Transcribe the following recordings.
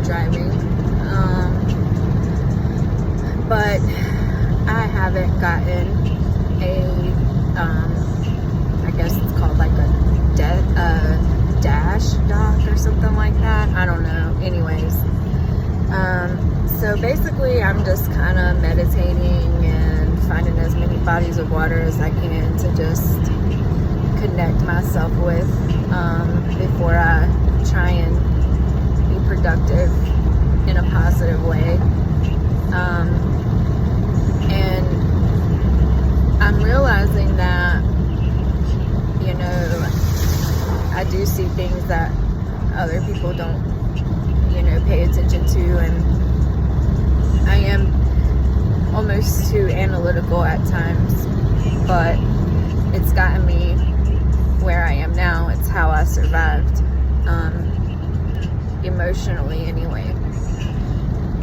driving. But I haven't gotten I guess it's called like a dash dock or something like that. I don't know. Anyways, so basically I'm just kind of meditating and finding as many bodies of water as I can to just connect myself with before I try and be productive in a positive way. And I'm realizing that, you know, I do see things that other people don't, you know, pay attention to, and I am almost too analytical at times, but it's gotten me where I am now. It's how I survived, emotionally anyway,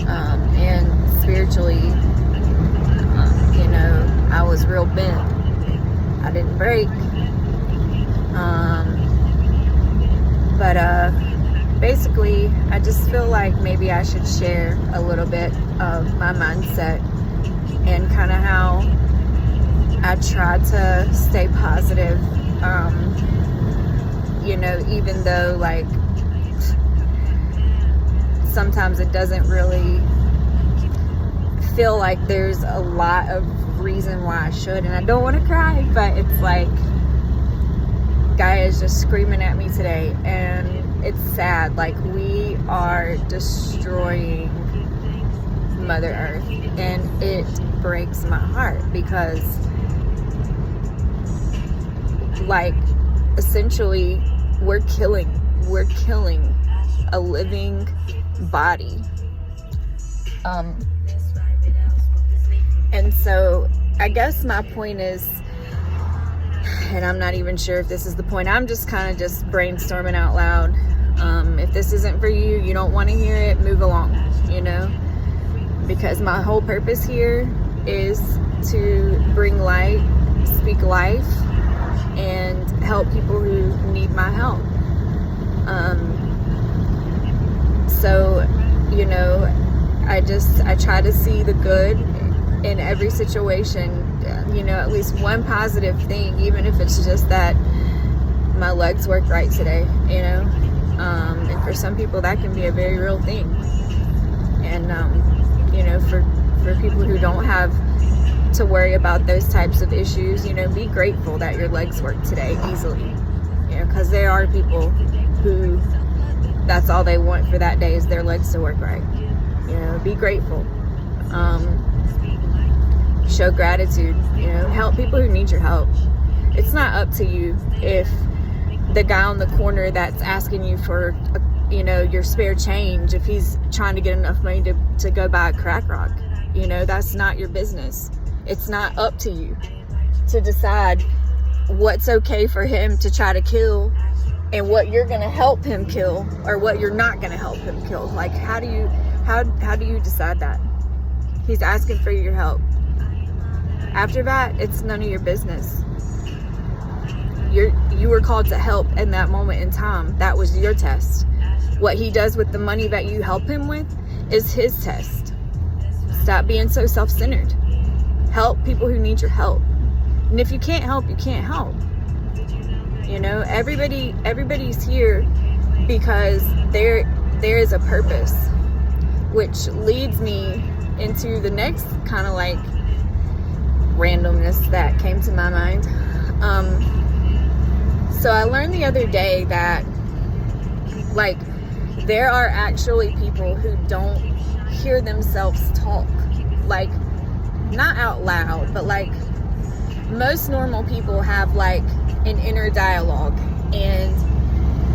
and spiritually, you know, I was real bent. I didn't break, but basically I just feel like maybe I should share a little bit of my mindset and kind of how I try to stay positive, you know, even though like sometimes it doesn't really feel like there's a lot of reason why I should, and I don't want to cry, but it's like Gaia is just screaming at me today, and it's sad. Like, we are destroying Mother Earth, and it breaks my heart because, like, essentially we're killing a living body. And so I guess my point is, and I'm not even sure if this is the point, I'm just kind of just brainstorming out loud. If this isn't for you, you don't want to hear it, move along, you know, because my whole purpose here is to bring light, speak life, and help people who need my help. So, you know, I try to see the good in every situation, you know, at least one positive thing, even if it's just that my legs work right today, you know. And for some people that can be a very real thing. And you know, for people who don't have to worry about those types of issues, you know, be grateful that your legs work today easily, you know, because there are people who that's all they want for that day is their legs to work right. You know, be grateful. Show gratitude, you know, help people who need your help. It's not up to you if the guy on the corner that's asking you for, you know, your spare change, if he's trying to get enough money to go buy a crack rock. You know, that's not your business. It's not up to you to decide what's okay for him to try to kill and what you're going to help him kill or what you're not going to help him kill. Like, how do you decide that? He's asking for your help. After that, it's none of your business. You were called to help in that moment in time. That was your test. What he does with the money that you help him with is his test. Stop being so self-centered. Help people who need your help. And if you can't help, you can't help. You know, everybody's here because there is a purpose, which leads me into the next kind of like randomness that came to my mind. So I learned the other day that, like, there are actually people who don't hear themselves talk, like, not out loud, but like most normal people have like an inner dialogue, and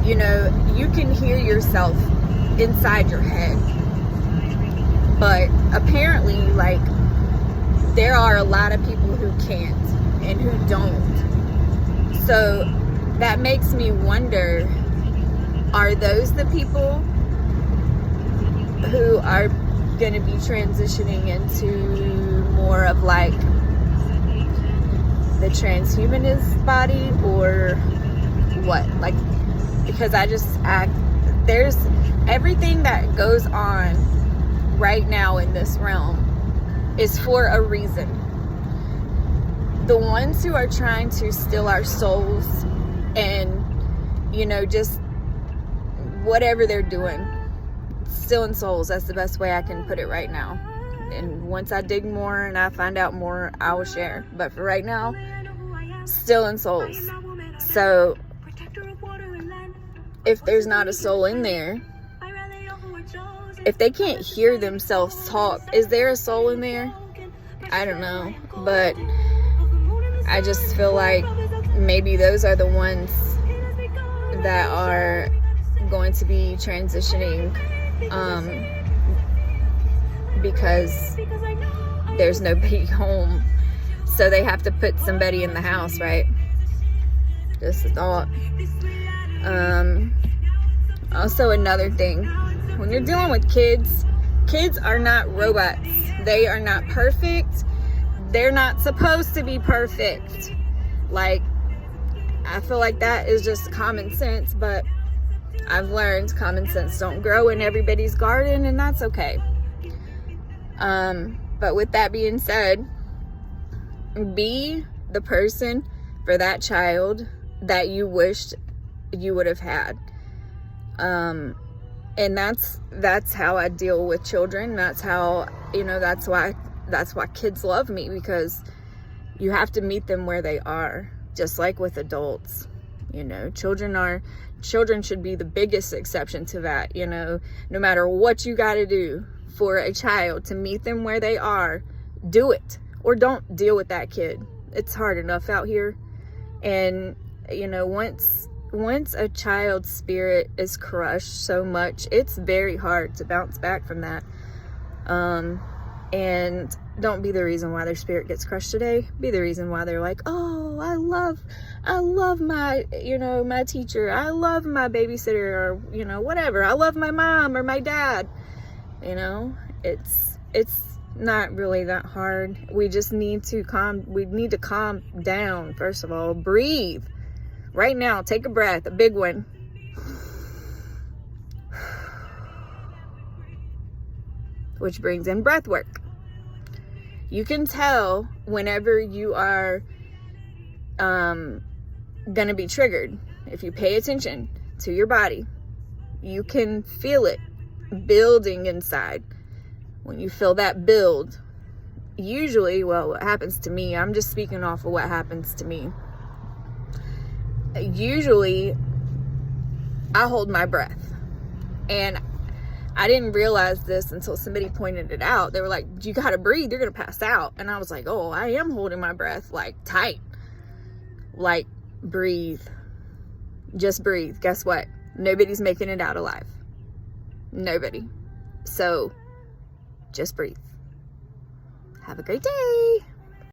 you know, you can hear yourself inside your head, but apparently, like, there are a lot of people who can't and who don't. So that makes me wonder, are those the people who are going to be transitioning into more of like the transhumanist body, or what? Like, because there's everything that goes on right now in this realm is for a reason. The ones who are trying to steal our souls and, just whatever they're doing, stealing souls, that's the best way I can put it right now. And once I dig more and I find out more, I will share. But for right now, stealing souls. So if there's not a soul in there, if they can't hear themselves talk, is there a soul in there? I don't know. But I just feel like maybe those are the ones that are going to be transitioning, because there's nobody home, so they have to put somebody in the house, right? Just a thought. Also, another thing, when you're dealing with kids are not robots. They are not perfect. They're not supposed to be perfect. Like, I feel like that is just common sense, but I've learned common sense don't grow in everybody's garden, and that's okay. But with that being said, be the person for that child that you wished you would have had. And that's how I deal with children. That's how, that's why kids love me, because you have to meet them where they are, just like with adults. Children should be the biggest exception to that. No matter what you got to do for a child to meet them where they are, do it, or don't deal with that kid. It's hard enough out here. And once a child's spirit is crushed so much, it's very hard to bounce back from that. And don't be the reason why their spirit gets crushed today. Be the reason why they're like, oh, I love my, my teacher. I love my babysitter, or, whatever. I love my mom or my dad. It's not really that hard. We just need to calm down. First of all, breathe. Right now, take a breath, a big one. Which brings in breath work. You can tell whenever you are gonna be triggered. If you pay attention to your body, you can feel it building inside. When you feel that build, usually, what happens to me, I'm just speaking off of what happens to me. Usually, I hold my breath. And I didn't realize this until somebody pointed it out. They were like, you gotta breathe, you're gonna pass out. And I was like, oh, I am holding my breath, like, tight. Like, breathe. Just breathe. Guess what? Nobody's making it out alive. Nobody. So, just breathe. Have a great day.